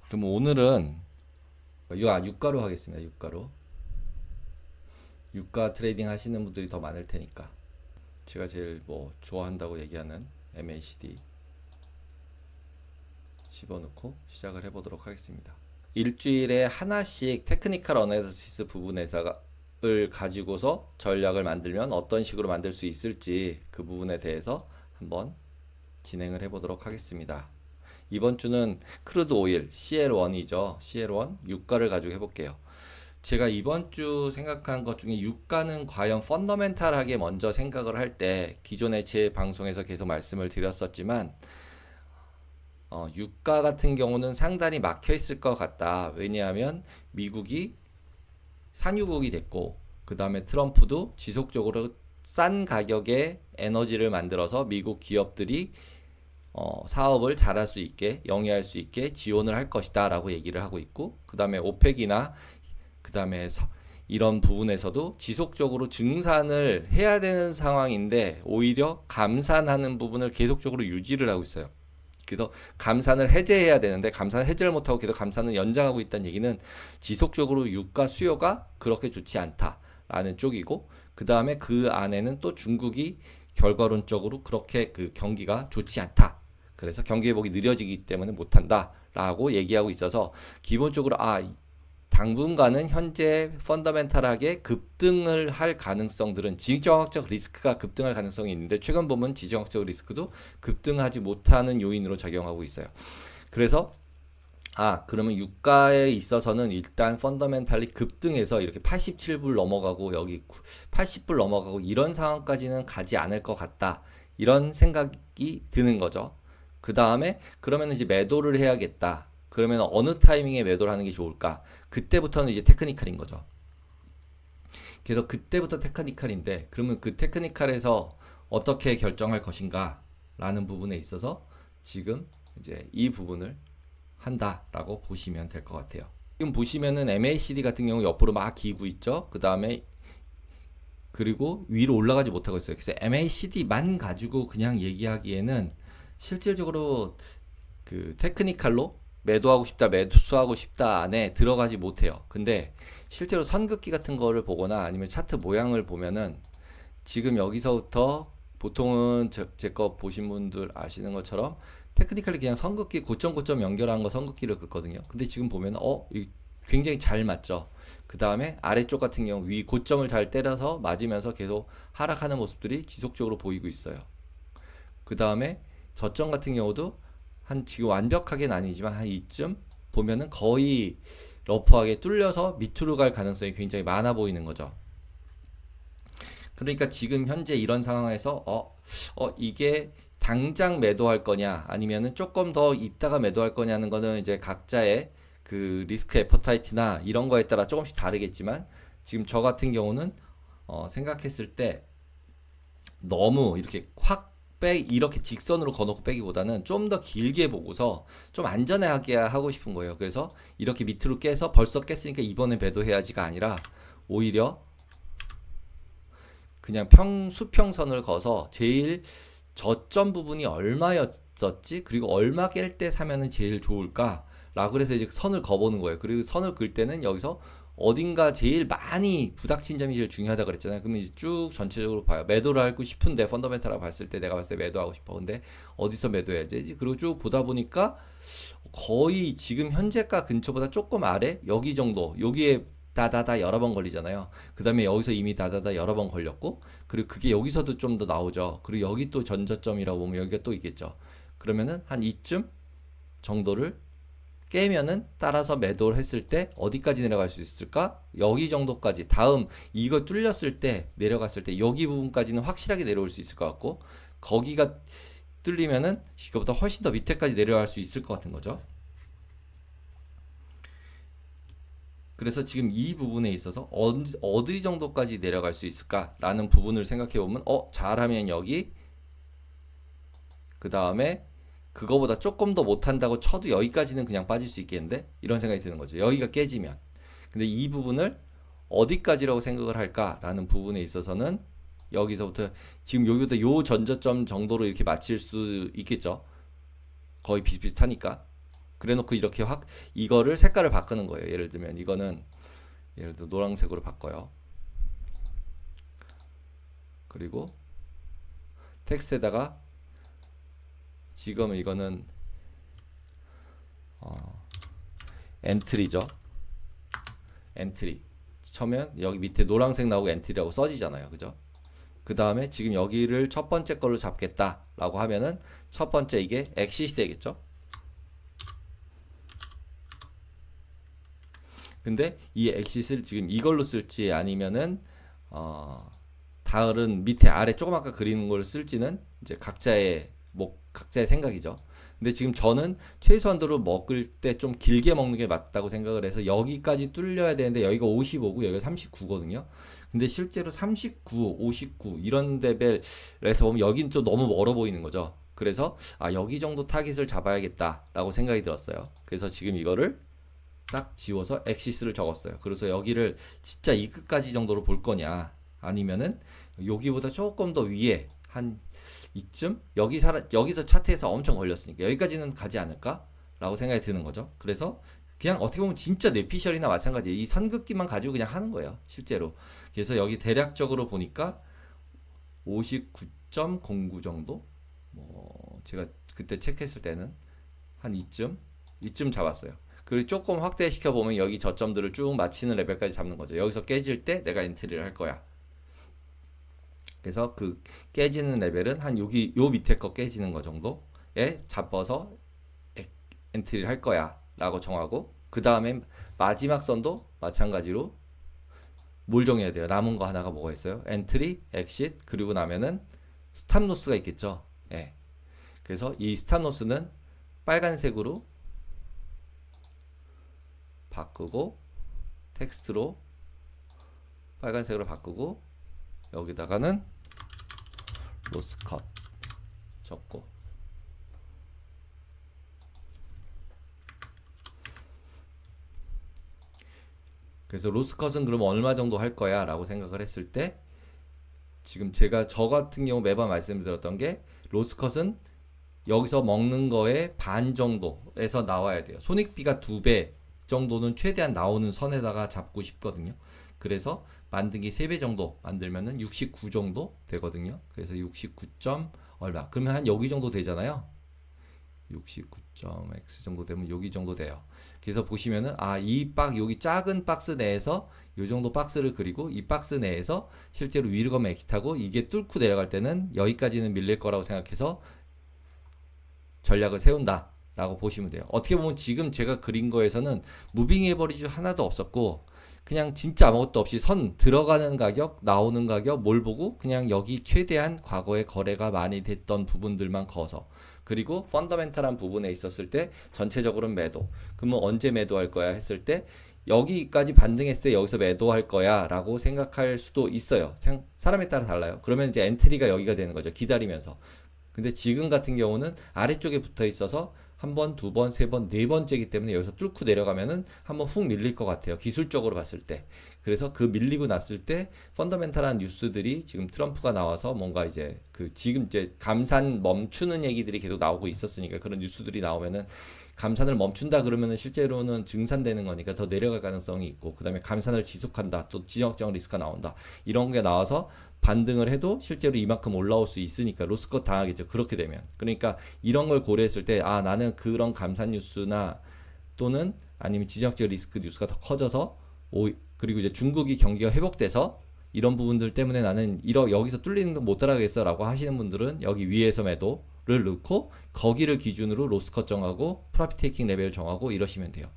그럼 오늘은 유가로 하겠습니다. 유가로. 유가 트레이딩 하시는 분들이 더 많을 테니까 제가 제일 좋아한다고 얘기하는 MACD 집어넣고 시작을 해보도록 하겠습니다. 일주일에 하나씩 테크니컬 어나리시스 부분에서 을 가지고서 전략을 만들면 어떤 식으로 만들 수 있을지 그 부분에 대해서 한번 진행을 해보도록 하겠습니다. 이번 주는 크루드 오일 CL1이죠. CL1 유가를 가지고 해볼게요. 제가 이번 주 생각한 것 중에 유가는 과연 펀더멘탈하게 먼저 생각을 할 때 기존에 제 방송에서 계속 말씀을 드렸었지만 유가 같은 경우는 상당히 막혀 있을 것 같다. 왜냐하면 미국이 산유국이 됐고 그 다음에 트럼프도 지속적으로 싼 가격에 에너지를 만들어서 미국 기업들이 사업을 잘할 수 있게 영위할 수 있게 지원을 할 것이다 라고 얘기를 하고 있고 그 다음에 오펙이나 그 다음에 이런 부분에서도 지속적으로 증산을 해야 되는 상황인데 오히려 감산하는 부분을 계속적으로 유지를 하고 있어요. 그래서 감산을 해제해야 되는데 감산을 해제를 못하고 계속 감산을 연장하고 있다는 얘기는 지속적으로 유가 수요가 그렇게 좋지 않다라는 쪽이고 그 다음에 그 안에는 또 중국이 결과론적으로 그렇게 그 경기가 좋지 않다. 그래서 경기 회복이 느려지기 때문에 못한다라고 얘기하고 있어서 기본적으로 당분간은 현재 펀더멘탈하게 급등을 할 가능성들은 지정학적 리스크가 급등할 가능성이 있는데 최근 보면 지정학적 리스크도 급등하지 못하는 요인으로 작용하고 있어요. 그래서 그러면 유가에 있어서는 일단 펀더멘탈이 급등해서 이렇게 87불 넘어가고 여기 80불 넘어가고 이런 상황까지는 가지 않을 것 같다. 이런 생각이 드는 거죠. 그 다음에 그러면 이제 매도를 해야겠다. 그러면 어느 타이밍에 매도를 하는 게 좋을까? 그때부터는 이제 테크니컬인 거죠. 그래서 그때부터 테크니컬인데 그러면 그 테크니컬에서 어떻게 결정할 것인가 라는 부분에 있어서 지금 이제 이 부분을 한다라고 보시면 될 것 같아요. 지금 보시면은 MACD 같은 경우 옆으로 막 기고 있죠. 그 다음에 그리고 위로 올라가지 못하고 있어요. 그래서 MACD만 가지고 그냥 얘기하기에는 실질적으로 그 테크니컬로 매도하고 싶다, 매수하고 싶다 안에 들어가지 못해요. 근데 실제로 선긋기 같은 거를 보거나 아니면 차트 모양을 보면은 지금 여기서부터 보통은 제 거 보신 분들 아시는 것처럼 테크니컬이 그냥 선긋기 고점 연결한 거 선긋기를 긋거든요. 근데 지금 보면 굉장히 잘 맞죠. 그 다음에 아래쪽 같은 경우 위 고점을 잘 때려서 맞으면서 계속 하락하는 모습들이 지속적으로 보이고 있어요. 그 다음에 저점 같은 경우도 지금 완벽하게는 아니지만 한 이쯤 보면은 거의 러프하게 뚫려서 밑으로 갈 가능성이 굉장히 많아 보이는 거죠. 그러니까 지금 현재 이런 상황에서 이게 당장 매도할 거냐 아니면은 조금 더 있다가 매도할 거냐는 거는 이제 각자의 그 리스크 애퍼타이트나 이런 거에 따라 조금씩 다르겠지만 지금 저 같은 경우는 생각했을 때 너무 이렇게 이렇게 직선으로 거놓고 빼기보다는 좀 더 길게 보고서 좀 안전하게 하고 싶은 거예요. 그래서 이렇게 밑으로 깨서 벌써 깼으니까 이번에 매도해야지가 아니라 오히려 그냥 수평선을 그어서 제일 저점 부분이 얼마였었지? 그리고 얼마 깰 때 사면은 제일 좋을까? 라고 그래서 이제 선을 그어보는 거예요. 그리고 선을 그을 때는 여기서 어딘가 제일 많이 부닥친 점이 제일 중요하다 그랬잖아요. 그러면 이제 쭉 전체적으로 봐요. 매도를 하고 싶은데 펀더멘탈하고 봤을 때 내가 봤을 때 매도하고 싶어. 근데 어디서 매도해야지? 그리고 쭉 보다 보니까 거의 지금 현재가 근처보다 조금 아래 여기 정도 여기에 다다다 여러 번 걸리잖아요. 그 다음에 여기서 이미 다다다 여러 번 걸렸고 그리고 그게 여기서도 좀 더 나오죠. 그리고 여기 또 전저점이라고 보면 여기가 또 있겠죠. 그러면은 한 이쯤 정도를 깨면은 따라서 매도를 했을 때 어디까지 내려갈 수 있을까? 여기 정도까지 다음 이거 뚫렸을 때 내려갔을 때 여기 부분까지는 확실하게 내려올 수 있을 것 같고 거기가 뚫리면은 이거보다 훨씬 더 밑에까지 내려갈 수 있을 것 같은 거죠. 그래서 지금 이 부분에 있어서 어디 정도까지 내려갈 수 있을까라는 부분을 생각해 보면 잘하면 여기 그 다음에 그거보다 조금 더 못한다고 쳐도 여기까지는 그냥 빠질 수 있겠는데 이런 생각이 드는 거죠. 여기가 깨지면. 근데 이 부분을 어디까지라고 생각을 할까라는 부분에 있어서는 여기서부터 지금 여기부터 요 전저점 정도로 이렇게 맞출 수 있겠죠. 거의 비슷비슷하니까. 그래 놓고 이렇게 확 이거를 색깔을 바꾸는 거예요. 예를 들면 이거는 예를 들어 노란색으로 바꿔요. 그리고 텍스트에다가 지금 이거는 엔트리죠. 엔트리 쳐면 여기 밑에 노란색 나오고 엔트리라고 써지잖아요. 그죠? 그 다음에 지금 여기를 첫 번째 걸로 잡겠다 라고 하면은 첫 번째 이게 엑시스 되겠죠. 근데 이 엑시스를 지금 이걸로 쓸지 아니면은 다른 밑에 아래 조금 아까 그리는 걸 쓸지는 이제 각자의 생각이죠. 근데 지금 저는 최소한도로 먹을 때 좀 길게 먹는 게 맞다고 생각을 해서 여기까지 뚫려야 되는데 여기가 55고 여기가 39거든요. 근데 실제로 39, 59 이런 레벨에서 보면 여긴 또 너무 멀어 보이는 거죠. 그래서 여기 정도 타깃을 잡아야겠다라고 생각이 들었어요. 그래서 지금 이거를 딱 지워서 엑시스를 적었어요. 그래서 여기를 진짜 이 끝까지 정도로 볼 거냐 아니면은 여기보다 조금 더 위에 한 이쯤 여기서 차트에서 엄청 걸렸으니까 여기까지는 가지 않을까 라고 생각이 드는 거죠. 그래서 그냥 어떻게 보면 진짜 뇌피셜이나 마찬가지예요. 이 선긋기만 가지고 그냥 하는 거예요 실제로. 그래서 여기 대략적으로 보니까 59.09 정도, 뭐 제가 그때 체크했을 때는 한 이쯤 잡았어요. 그리고 조금 확대시켜 보면 여기 저점들을 쭉 맞히는 레벨까지 잡는 거죠. 여기서 깨질 때 내가 엔트리를 할 거야. 그래서 그 깨지는 레벨은 한 여기 요 밑에 거 깨지는 거 정도에 잡아서 엔트리를 할 거야 라고 정하고, 그 다음에 마지막 선도 마찬가지로 뭘 정해야 돼요? 남은 거 하나가 뭐가 있어요? 엔트리, 엑싯, 그리고 나면은 스탑로스가 있겠죠. 예. 그래서 이 스탑로스는 빨간색으로 바꾸고 텍스트로 빨간색으로 바꾸고 여기다가는 로스컷 적고, 그래서 로스컷은 그러면 얼마 정도 할 거야 라고 생각을 했을 때, 지금 저 같은 경우 매번 말씀드렸던 게 로스컷은 여기서 먹는 거의 반 정도에서 나와야 돼요. 손익비가 2배 정도는 최대한 나오는 선에다가 잡고 싶거든요. 그래서 만든 게 3배 정도 만들면은 69 정도 되거든요. 그래서 69. 얼마? 그러면 한 여기 정도 되잖아요. 69.x 정도 되면 여기 정도 돼요. 그래서 보시면은 여기 작은 박스 내에서 요 정도 박스를 그리고 이 박스 내에서 실제로 위로 가면 엑시트하고 이게 뚫고 내려갈 때는 여기까지는 밀릴 거라고 생각해서 전략을 세운다 라고 보시면 돼요. 어떻게 보면 지금 제가 그린 거에서는 무빙 에버리지 하나도 없었고 그냥 진짜 아무것도 없이 선 들어가는 가격, 나오는 가격 뭘 보고 그냥 여기 최대한 과거에 거래가 많이 됐던 부분들만 커서, 그리고 펀더멘탈한 부분에 있었을 때 전체적으로는 매도. 그러면 언제 매도할 거야 했을 때 여기까지 반등했을 때 여기서 매도할 거야 라고 생각할 수도 있어요. 사람에 따라 달라요. 그러면 이제 엔트리가 여기가 되는 거죠. 기다리면서. 근데 지금 같은 경우는 아래쪽에 붙어 있어서 한 번, 두 번, 세 번, 네 번째이기 때문에 여기서 뚫고 내려가면은 한번 훅 밀릴 것 같아요. 기술적으로 봤을 때. 그래서 그 밀리고 났을 때 펀더멘탈한 뉴스들이 지금 트럼프가 나와서 뭔가 이제 지금 이제 감산 멈추는 얘기들이 계속 나오고 있었으니까 그런 뉴스들이 나오면은 감산을 멈춘다 그러면은 실제로는 증산되는 거니까 더 내려갈 가능성이 있고, 그 다음에 감산을 지속한다, 또 지정학적 리스크가 나온다, 이런 게 나와서 반등을 해도 실제로 이만큼 올라올 수 있으니까 로스컷 당하겠죠. 그렇게 되면. 그러니까 이런 걸 고려했을 때 나는 그런 감산 뉴스나 또는 아니면 지정학적 리스크 뉴스가 더 커져서 그리고 이제 중국이 경기가 회복돼서 이런 부분들 때문에 나는 여기서 뚫리는 거 못 따라가겠어 라고 하시는 분들은 여기 위에서 매도를 넣고 거기를 기준으로 로스컷 정하고 프로핏 테이킹 레벨 정하고 이러시면 돼요.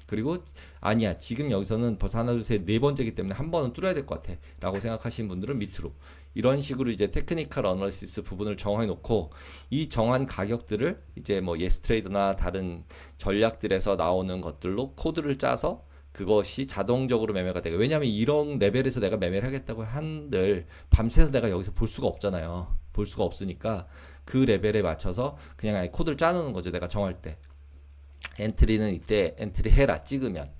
그리고 아니야 지금 여기서는 벌써 하나 둘 셋 네 번째이기 때문에 한 번은 뚫어야 될 것 같아 라고 생각하시는 분들은 밑으로 이런 식으로 이제 테크니컬 어널리시스 부분을 정해 놓고 이 정한 가격들을 이제 뭐 예스트레이드나 다른 전략들에서 나오는 것들로 코드를 짜서 그것이 자동적으로 매매가 되고, 왜냐하면 이런 레벨에서 내가 매매를 하겠다고 한들 밤새서 내가 여기서 볼 수가 없잖아요. 볼 수가 없으니까 그 레벨에 맞춰서 그냥 아예 코드를 짜놓는 거죠. 내가 정할 때 엔트리는 이때 엔트리 해라 찍으면,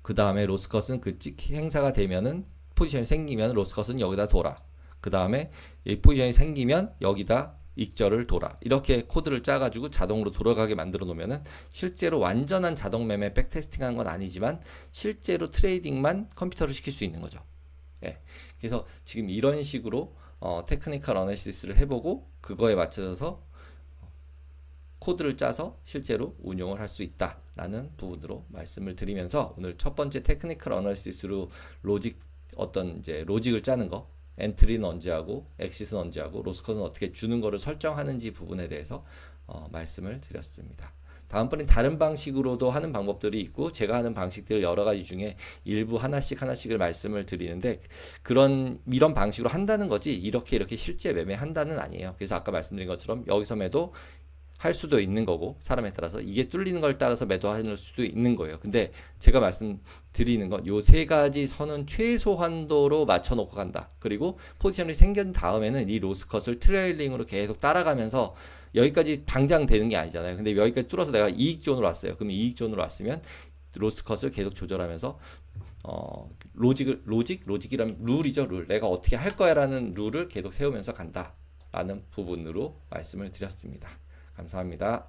그 다음에 로스컷은 그 행사가 되면은 포지션이 생기면 로스컷은 여기다 둬라. 그 다음에 이 포지션이 생기면 여기다 익절을 돌아 이렇게 코드를 짜가지고 자동으로 돌아가게 만들어 놓으면은 실제로 완전한 자동 매매 백테스팅한 건 아니지만 실제로 트레이딩만 컴퓨터로 시킬 수 있는 거죠. 예. 그래서 지금 이런 식으로 테크니컬 어널리시스를 해보고 그거에 맞춰서 코드를 짜서 실제로 운용을 할 수 있다라는 부분으로 말씀을 드리면서 오늘 첫 번째 테크니컬 어널리시스로 어떤 이제 로직을 짜는 거, 엔트리는 언제 하고 엑시트는 언제 하고 로스컷은 어떻게 주는 거를 설정하는지 부분에 대해서 말씀을 드렸습니다. 다음번엔 다른 방식으로도 하는 방법들이 있고 제가 하는 방식들 여러 가지 중에 일부 하나씩을 말씀을 드리는데 이런 방식으로 한다는 거지 이렇게 실제 매매한다는 아니에요. 그래서 아까 말씀드린 것처럼 여기서 매도 할 수도 있는 거고 사람에 따라서 이게 뚫리는 걸 따라서 매도할 수도 있는 거예요. 근데 제가 말씀드리는 건 요 세 가지 선은 최소 한도로 맞춰 놓고 간다. 그리고 포지션이 생긴 다음에는 이 로스컷을 트레일링으로 계속 따라가면서 여기까지 당장 되는 게 아니잖아요. 근데 여기까지 뚫어서 내가 이익존으로 왔어요. 그럼 이익존으로 왔으면 로스컷을 계속 조절하면서 로직이라면 룰이죠. 룰. 내가 어떻게 할 거야라는 룰을 계속 세우면서 간다라는 부분으로 말씀을 드렸습니다. 감사합니다.